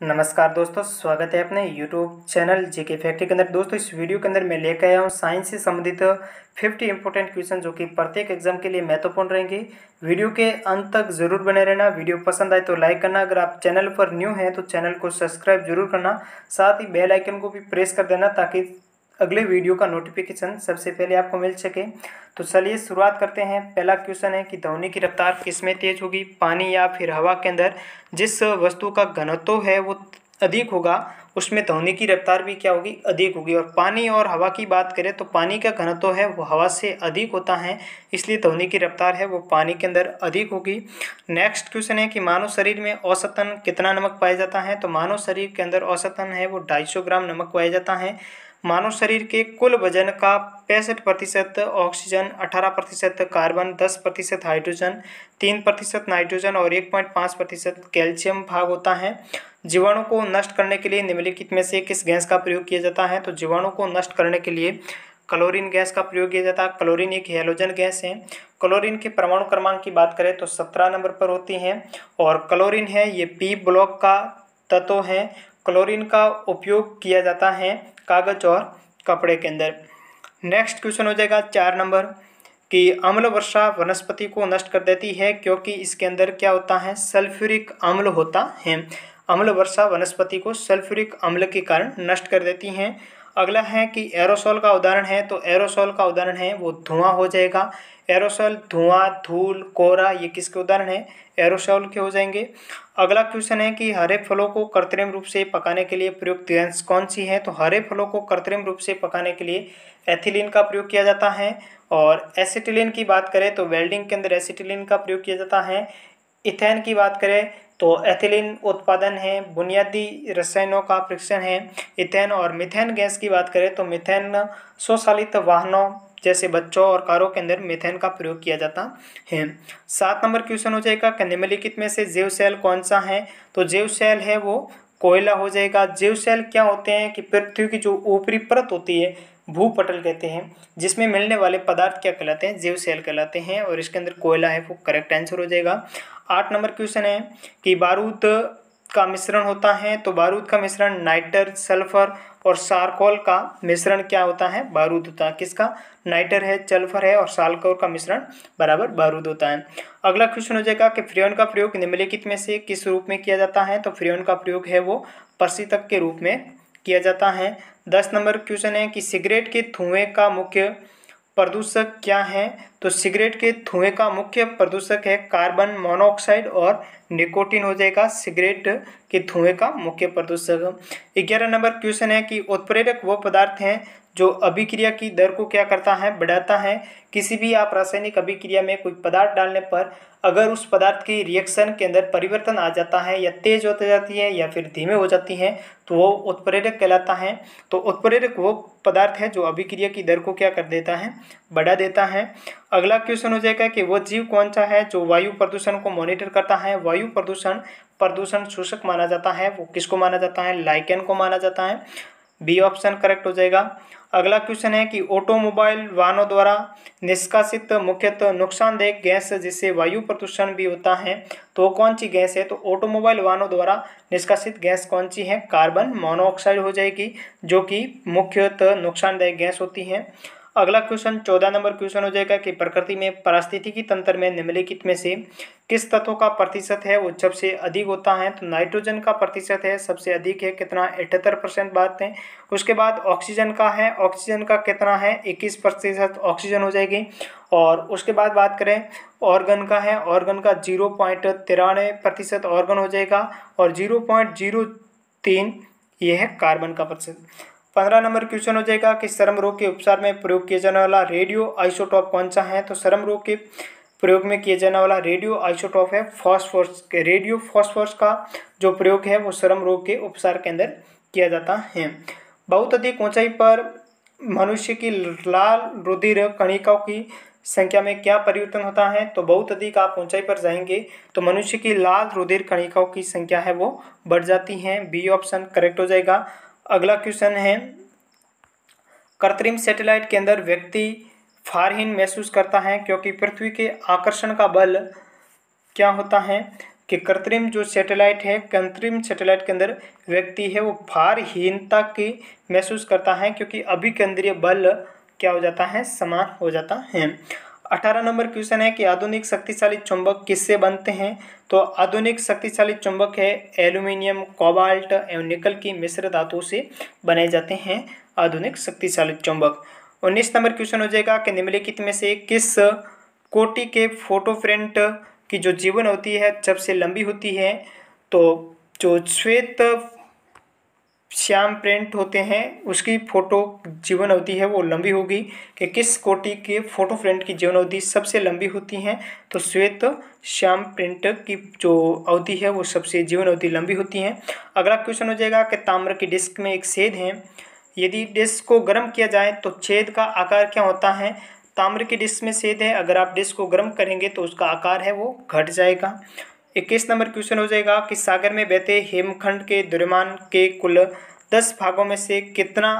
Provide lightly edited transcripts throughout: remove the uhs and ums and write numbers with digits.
नमस्कार दोस्तों, स्वागत है अपने YouTube चैनल जीके फैक्ट्री के अंदर। दोस्तों, इस वीडियो के अंदर मैं लेकर आया हूँ साइंस से संबंधित 50 इंपॉर्टेंट क्वेश्चन जो कि प्रत्येक एग्जाम के लिए महत्वपूर्ण रहेंगे। वीडियो के अंत तक जरूर बने रहना। वीडियो पसंद आए तो लाइक करना। अगर आप चैनल पर न्यू हैं तो चैनल को सब्सक्राइब जरूर करना। साथ ही बेल आइकन को भी प्रेस कर देना ताकि अगले वीडियो का नोटिफिकेशन सबसे पहले आपको मिल सके। तो चलिए शुरुआत करते हैं। पहला क्वेश्चन है कि ध्वनि की रफ्तार किसमें तेज होगी, पानी या फिर हवा के अंदर। जिस वस्तु का घनत्व है वो अधिक होगा उसमें ध्वनि की रफ्तार भी क्या होगी, अधिक होगी। और पानी और हवा की बात करें तो पानी का घनत्व है वो हवा से अधिक होता है, इसलिए ध्वनि की रफ्तार है वो पानी के अंदर अधिक होगी। नेक्स्ट क्वेश्चन है कि मानव शरीर में औसतन कितना नमक पाया जाता है। तो मानव शरीर के अंदर औसतन है वो 250 ग्राम नमक पाया जाता है। मानव शरीर के कुल वजन का 65% ऑक्सीजन, 18% कार्बन, 10% हाइड्रोजन, 3% नाइट्रोजन और 1.5% कैल्शियम भाग होता है। जीवाणु को नष्ट करने के लिए निम्नलिखित में से किस गैस का प्रयोग किया जाता है। तो जीवाणु को नष्ट करने के लिए क्लोरीन गैस का प्रयोग किया जाता है। क्लोरीन एक हैलोजन गैस है। क्लोरीन के परमाणु क्रमांक की बात करें तो 17 नंबर पर होती है और क्लोरीन है ये पी ब्लॉक का तत्व है। क्लोरीन का उपयोग किया जाता है कागज और कपड़े के अंदर। नेक्स्ट क्वेश्चन हो जाएगा 4 नंबर कि अम्ल वर्षा वनस्पति को नष्ट कर देती है क्योंकि इसके अंदर क्या होता है, सल्फ्यूरिक अम्ल होता है। अम्ल वर्षा वनस्पति को सल्फ्यूरिक अम्ल के कारण नष्ट कर देती हैं। अगला है कि एरोसोल का उदाहरण है। तो एरोसोल का उदाहरण है वो धुआं हो जाएगा। एरोसोल धुआं, धूल, कोहरा ये किसके उदाहरण है, एरोसोल के हो जाएंगे। अगला क्वेश्चन है कि हरे फलों को कृत्रिम रूप से पकाने के लिए प्रयुक्त गैस कौन सी है। तो हरे फलों को कृत्रिम रूप से पकाने के लिए एथिलीन का प्रयोग किया जाता है। और एसिटिलीन की बात करें तो वेल्डिंग के अंदर एसिटिलीन का प्रयोग किया जाता है। इथेन की बात करें तो एथिलीन उत्पादन है, बुनियादी रसायनों का परीक्षण है इथेन। और मीथेन गैस की बात करें तो मीथेन स्वचालित वाहनों जैसे बच्चों और कारों के अंदर मीथेन का प्रयोग किया जाता है। 7 नंबर क्वेश्चन हो जाएगा कि निम्नलिखित में से जैव सेल कौन सा है। तो जैव सेल है वो कोयला हो जाएगा। जैव सेल क्या होते हैं कि पृथ्वी की जो ऊपरी परत होती है भूपटल कहते हैं, जिसमें मिलने वाले पदार्थ क्या कहलाते हैं, जैव सेल कहलाते हैं। और इसके अंदर कोयला है वो करेक्ट आंसर हो जाएगा। 8 नंबर क्वेश्चन है कि बारूद का मिश्रण होता है। तो बारूद का मिश्रण नाइटर, सल्फर और चारकोल का मिश्रण क्या होता है, बारूद होता है। किसका, नाइटर है, सल्फर है और चारकोल का मिश्रण बराबर बारूद होता है। अगला क्वेश्चन हो जाएगा कि फ्रेयन का प्रयोग निम्नलिखित में से किस रूप में किया जाता है। तो फ्रेयन का प्रयोग है वो प्रशीतक के रूप में किया जाता है। 10 नंबर क्वेश्चन है कि सिगरेट के धुएं का मुख्य प्रदूषक क्या है। तो सिगरेट के धुएं का मुख्य प्रदूषक है कार्बन मोनोऑक्साइड और निकोटीन हो जाएगा सिगरेट के धुएं का मुख्य प्रदूषक। 11 नंबर क्वेश्चन है कि उत्प्रेरक वो पदार्थ हैं जो अभिक्रिया की दर को क्या करता है, बढ़ाता है। किसी भी आप रासायनिक अभिक्रिया में कोई पदार्थ डालने पर अगर उस पदार्थ की रिएक्शन के अंदर परिवर्तन आ जाता है या तेज होती जाती है या फिर धीमे हो जाती है तो वो उत्प्रेरक कहलाता है। तो उत्प्रेरक वो पदार्थ है जो अभिक्रिया की दर को क्या कर देता है, बढ़ा देता है। अगला क्वेश्चन हो जाएगा कि वो जीव कौन सा है जो वायु प्रदूषण को मॉनिटर करता है। वायु प्रदूषण शोषक माना जाता है। वो किसको माना जाता है, लाइकेन को माना जाता है। बी ऑप्शन करेक्ट हो जाएगा। अगला क्वेश्चन है कि ऑटोमोबाइल वाहनों द्वारा निष्कासित मुख्यतः नुकसानदायक गैस जिससे वायु प्रदूषण भी होता है तो कौन सी गैस है। तो ऑटोमोबाइल वाहनों द्वारा निष्कासित गैस कौन सी है, कार्बन मोनोऑक्साइड हो जाएगी जो कि मुख्यतः नुकसानदायक गैस होती है। अगला क्वेश्चन 14 नंबर क्वेश्चन हो जाएगा कि प्रकृति में पारिस्थितिकी तंत्र में निम्नलिखित में से किस तत्व का प्रतिशत है वो सबसे अधिक होता है। तो नाइट्रोजन का प्रतिशत है सबसे अधिक है, कितना, 78% बात है। उसके बाद ऑक्सीजन का है, ऑक्सीजन का कितना है, 21% ऑक्सीजन हो जाएगी। और उसके बाद बात करें ऑर्गन का है, ऑर्गन का 0.93% ऑर्गन हो जाएगा और 0.03 ये है कार्बन का प्रतिशत। 15 नंबर क्वेश्चन हो जाएगा कि चर्म रोग के उपचार में प्रयोग किया जाने वाला रेडियो आइसोटोप कौन सा है। तो चर्म रोग के प्रयोग में किया जाने वाला रेडियो आइसोटोप है फास्फोरस के। रेडियो फास्फोरस का जो प्रयोग है वो चर्म रोग के उपचार के अंदर किया जाता है। बहुत अधिक ऊंचाई पर मनुष्य की लाल रुधिर कणिकाओं की संख्या में क्या परिवर्तन होता है। तो बहुत अधिक आप ऊंचाई पर जाएंगे तो मनुष्य की लाल रुधिर कणिकाओं की संख्या है वो बढ़ जाती है। बी ऑप्शन करेक्ट हो जाएगा। अगला क्वेश्चन है कृत्रिम सैटेलाइट के अंदर व्यक्ति फारहीन महसूस करता है क्योंकि पृथ्वी के आकर्षण का बल क्या होता है। कि कृत्रिम जो सैटेलाइट है, कृत्रिम सैटेलाइट के अंदर व्यक्ति है वो भारहीनता की महसूस करता है, क्योंकि अभिकेंद्रीय बल क्या हो जाता है, समान हो जाता है। 18 नंबर क्वेश्चन है कि आधुनिक शक्तिशाली चुंबक किससे बनते हैं? तो आधुनिक शक्तिशाली चुंबक है एल्यूमिनियम, कोबाल्ट एवं निकल की मिश्र धातु से बनाए जाते हैं आधुनिक शक्तिशाली चुंबक। 19 नंबर क्वेश्चन हो जाएगा कि निम्नलिखित में से किस कोटि के फोटोफ्रेंट की जो जीवन होती है सबसे लंबी होती है? तो जो श्वेत श्याम प्रिंट होते हैं उसकी फोटो जीवन अवधि है वो लंबी होगी। कि किस कोटि के फोटो प्रिंट की जीवन अवधि सबसे लंबी होती है? तो श्वेत श्याम प्रिंट की जो अवधि है वो सबसे जीवन अवधि लंबी होती है। अगला क्वेश्चन हो जाएगा कि ताम्र की डिस्क में एक छेद है, यदि डिस्क को गर्म किया जाए तो छेद का आकार क्या होता है? ताम्र की डिस्क में छेद है, अगर आप डिस्क को गर्म करेंगे तो उसका आकार है वो घट जाएगा। 21 नंबर क्वेश्चन हो जाएगा कि सागर में बहते हिमखंड के द्रव्यमान के कुल 10 भागों में से कितना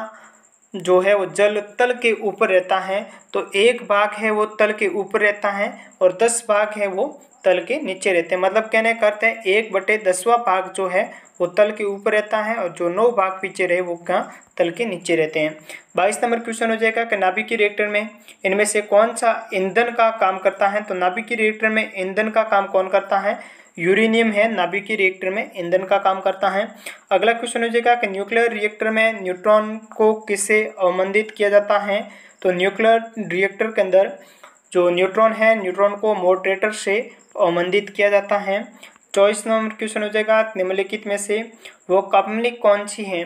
जो है वो जल तल के ऊपर रहता है? तो 1 भाग है वो तल के ऊपर रहता है और 10 भाग है वो तल के नीचे रहते हैं। मतलब कहने का अर्थ है 1/10वां भाग जो है वो तल के ऊपर रहता है और जो 9 भाग पीछे रहे वो कहाँ, तल के नीचे रहते हैं। 22 नंबर क्वेश्चन हो जाएगा कि नाभिकीय रिएक्टर में इनमें से कौन सा ईंधन का काम करता है? तो नाभिकीय रिएक्टर में ईंधन का काम कौन करता है? यूरेनियम है नाभिकीय रिएक्टर में ईंधन का काम करता है। अगला क्वेश्चन हो जाएगा कि न्यूक्लियर रिएक्टर में न्यूट्रॉन को किससे अवमंदित किया जाता है? तो न्यूक्लियर रिएक्टर के अंदर जो न्यूट्रॉन है, न्यूट्रॉन को मॉडरेटर से अवमंदित किया जाता है। 24 नंबर क्वेश्चन हो जाएगा निम्नलिखित में से वो कंपनी कौन सी है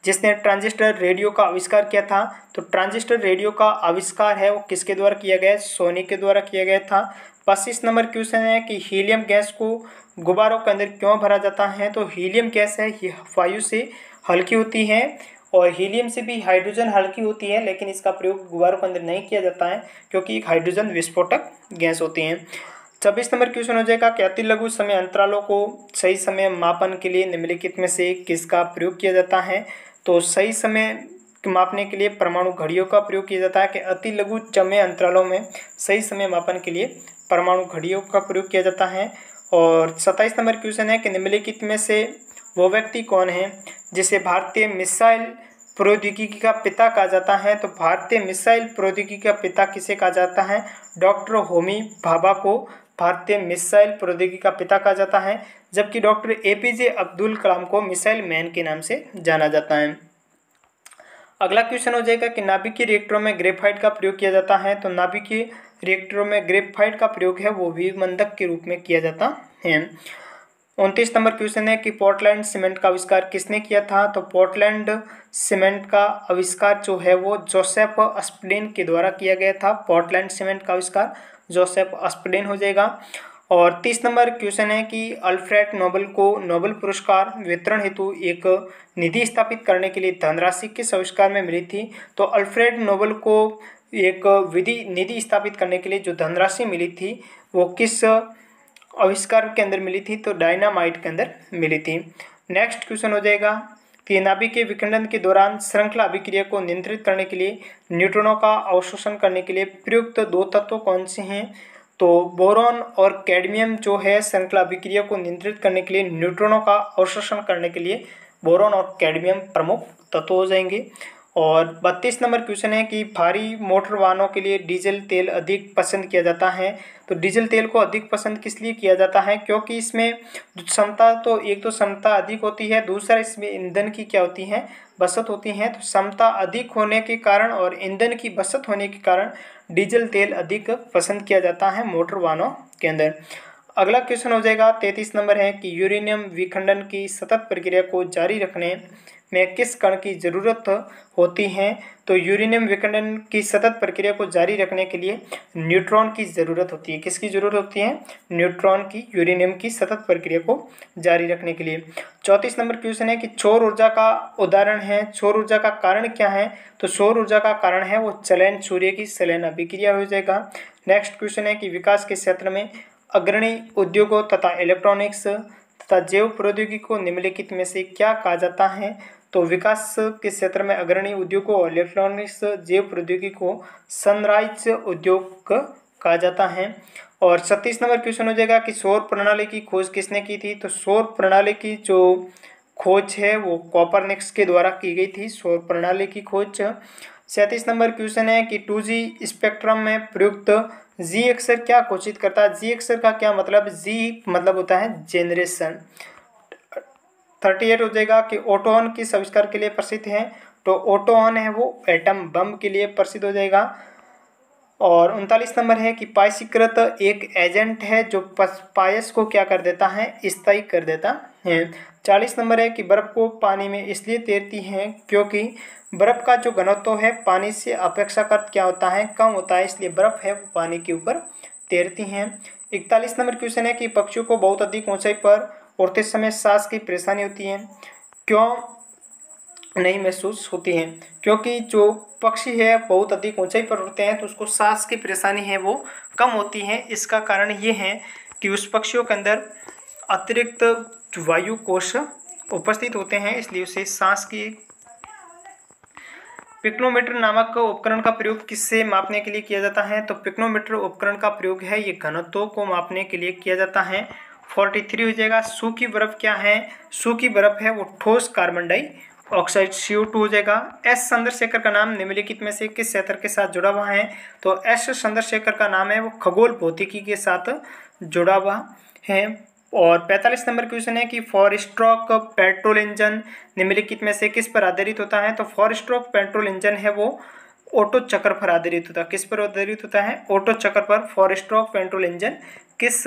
जिसने ट्रांजिस्टर रेडियो का आविष्कार किया था? तो ट्रांजिस्टर रेडियो का आविष्कार है वो किसके द्वारा किया गया? सोनी के द्वारा किया गया था। 25 नंबर क्वेश्चन है कि हीलियम गैस को गुब्बारों के अंदर क्यों भरा जाता है? तो हीलियम गैस है ये वायु से हल्की होती है और हीलियम से भी हाइड्रोजन हल्की होती है, लेकिन इसका प्रयोग गुब्बारों के अंदर नहीं किया जाता है क्योंकि एक हाइड्रोजन विस्फोटक गैस होती है। 26 नंबर क्वेश्चन हो जाएगा कि अति लघु समय अंतरालों को सही समय मापन के लिए निम्नलिखित में से किसका प्रयोग किया जाता है? तो सही समय मापने के लिए परमाणु घड़ियों का प्रयोग किया जाता है। कि अति लघु समय अंतरालों में सही समय मापन के लिए परमाणु घड़ियों का प्रयोग किया जाता है। और 27 नंबर क्वेश्चन है कि निम्नलिखित में से वो व्यक्ति कौन है जिसे भारतीय मिसाइल प्रौद्योगिकी का पिता कहा जाता है? तो भारतीय मिसाइल प्रौद्योगिकी का पिता किसे कहा जाता है? डॉक्टर होमी भाभा को भारतीय मिसाइल प्रौद्योगिकी का पिता कहा जाता है, जबकि डॉक्टर एपीजे अब्दुल कलाम को मिसाइल मैन के नाम से जाना जाता है। अगला क्वेश्चन हो जाएगा कि नाभिकीय रिएक्टरों में ग्रेफाइट का प्रयोग किया जाता है। तो नाभिकीय रिएक्टरों में ग्रेफाइट का प्रयोग है वो विमंदक के रूप में किया जाता है। 29 नंबर क्वेश्चन है कि पोर्टलैंड सीमेंट का आविष्कार किसने किया था? तो पोर्टलैंड सीमेंट का आविष्कार जो है वो जोसेफ अस्पलिन के द्वारा किया गया था। पोर्टलैंड सीमेंट का आविष्कार जोसेफ अस्पलिन हो जाएगा। और 30 नंबर क्वेश्चन है कि अल्फ्रेड नोबेल को नोबेल पुरस्कार वितरण हेतु एक निधि स्थापित करने के लिए धनराशि किस आविष्कार में मिली थी? तो अल्फ्रेड नोबेल को एक निधि स्थापित करने के लिए जो धनराशि मिली थी वो किस आविष्कार के अंदर मिली थी? तो डायनामाइट के अंदर मिली थी। नेक्स्ट क्वेश्चन हो जाएगा कि नाभिकीय विखंडन के दौरान श्रृंखला अभिक्रिया को नियंत्रित करने के लिए न्यूट्रॉनों का अवशोषण करने के लिए प्रयुक्त 2 तत्व कौन से हैं? तो बोरॉन और कैडमियम जो है श्रृंखला अभिक्रिया को नियंत्रित करने के लिए, न्यूट्रॉनों का अवशोषण करने के लिए बोरॉन और कैडमियम प्रमुख तत्व हो जाएंगे। और 32 नंबर क्वेश्चन है कि भारी मोटर वाहनों के लिए डीजल तेल अधिक पसंद किया जाता है। तो डीजल तेल को अधिक पसंद किस लिए किया जाता है? क्योंकि इसमें क्षमता तो एक तो क्षमता अधिक होती है, दूसरा इसमें ईंधन की क्या होती है, बचत होती है। तो क्षमता अधिक होने के कारण और ईंधन की बचत होने के कारण डीजल तेल अधिक पसंद किया जाता है मोटर वाहनों के अंदर। अगला क्वेश्चन हो जाएगा 33 नंबर है कि यूरेनियम विखंडन की सतत प्रक्रिया को जारी रखने में किस कण की जरूरत होती है? तो यूरेनियम विखंडन की सतत प्रक्रिया को जारी रखने के लिए न्यूट्रॉन की जरूरत होती है। किसकी जरूरत होती है? न्यूट्रॉन की, यूरेनियम की सतत प्रक्रिया को जारी रखने के लिए। 34 नंबर क्वेश्चन है कि सौर ऊर्जा का उदाहरण है, सौर ऊर्जा का कारण क्या है? तो सौर ऊर्जा का कारण है वो चलन सूर्य की संलयन अभिक्रिया हो जाएगा। नेक्स्ट क्वेश्चन है कि विकास के क्षेत्र में अग्रणी उद्योगों तथा इलेक्ट्रॉनिक्स तथा जैव प्रौद्योगिकी को निम्नलिखित में से क्या कहा जाता है? तो विकास के क्षेत्र में अग्रणी उद्योगों और इलेक्ट्रॉनिक्स जैव प्रौद्योगिकी को सनराइज उद्योग कहा जाता है। और 36 नंबर क्वेश्चन हो जाएगा कि सौर प्रणाली की खोज किसने की थी। तो सौर प्रणाली की जो खोज है वो कोपरनिकस के द्वारा की गई थी, सौर प्रणाली की खोज। 37 नंबर क्वेश्चन है कि 2G स्पेक्ट्रम में प्रयुक्त जी अक्षर क्या घोषित करता है। जी अक्षर का क्या मतलब, जी मतलब होता है जेनरेशन। 38 हो जाएगा कि ओटोन किस आविष्कार के लिए प्रसिद्ध है। तो ओटोन है वो एटम बम के लिए प्रसिद्ध हो जाएगा। और 39 नंबर है कि पायसीकृत एक एजेंट है जो पायस को क्या कर देता है, स्थायी कर देता है। 40 नंबर है कि बर्फ को पानी में इसलिए तैरती है क्योंकि बर्फ का जो घनत्व है पानी से अपेक्षाकृत क्या होता है, कम होता है, इसलिए बर्फ है वो पानी के ऊपर तैरती हैं। 41 नंबर क्वेश्चन है कि पक्षियों को बहुत अधिक ऊंचाई पर उड़ते समय सांस की परेशानी होती है, क्यों नहीं महसूस होती है। क्योंकि जो पक्षी है बहुत अधिक ऊंचाई पर उड़ते हैं तो उसको सांस की परेशानी है वो कम होती है। इसका कारण ये है कि उस पक्षियों के अंदर अतिरिक्त वायु कोश उपस्थित होते हैं, इसलिए उसे सांस की। पिक्नोमीटर नामक उपकरण का प्रयोग किससे मापने के लिए किया जाता है। तो पिक्नोमीटर उपकरण का प्रयोग है ये घनत्व को मापने के लिए किया जाता है। 43 हो जाएगा सूखी बर्फ क्या है। सूखी बर्फ है वो ठोस कार्बन डाइऑक्साइड CO2 हो जाएगा। एस चंद्रशेखर का नाम निम्नलिखित में से किस क्षेत्र के साथ जुड़ा हुआ है। तो एस चंद्रशेखर का नाम है वो खगोल भौतिकी के साथ जुड़ा हुआ है। और 45 नंबर क्वेश्चन है कि फोर स्ट्रोक पेट्रोल इंजन निम्नलिखित में से किस पर आधारित होता है। तो फोर स्ट्रोक पेट्रोल इंजन है वो ऑटो चक्र पर आधारित होता है। किस पर आधारित होता है, ऑटो चक्र पर। फोर स्ट्रोक पेट्रोल इंजन किस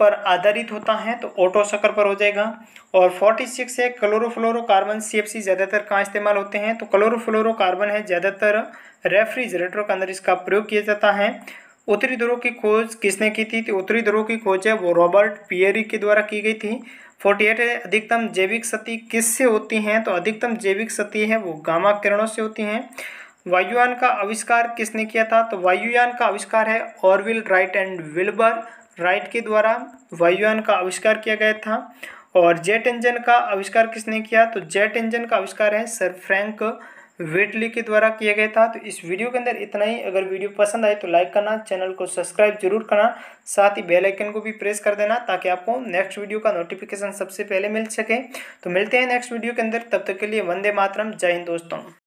पर आधारित होता है, तो ऑटो चक्र पर हो जाएगा। और 46 है क्लोरोफ्लोरोकार्बन CFC ज्यादातर कहाँ इस्तेमाल होते हैं। तो क्लोरोफ्लोरोकार्बन है ज्यादातर रेफ्रिजरेटर के अंदर इसका प्रयोग किया जाता है। उत्तरी ध्रुव की खोज किसने की थी। तो उत्तरी ध्रुव की खोज है वो रॉबर्ट पियरी के द्वारा की गई थी। 48 है अधिकतम जैविक क्षति किससे होती हैं। तो अधिकतम जैविक क्षति है वो गामा किरणों से होती हैं। वायुयान का आविष्कार किसने किया था। तो वायुयान का आविष्कार है Orville right and Wilbur right के द्वारा वायुयान का आविष्कार किया गया था। और जेट इंजन का आविष्कार किसने किया। तो जेट इंजन का आविष्कार है सर फ्रैंक वेटली के द्वारा किया गया था। तो इस वीडियो के अंदर इतना ही। अगर वीडियो पसंद आए तो लाइक करना, चैनल को सब्सक्राइब जरूर करना, साथ ही बेल आइकन को भी प्रेस कर देना ताकि आपको नेक्स्ट वीडियो का नोटिफिकेशन सबसे पहले मिल सके। तो मिलते हैं नेक्स्ट वीडियो के अंदर, तब तक के लिए वंदे मातरम, जय हिंद दोस्तों।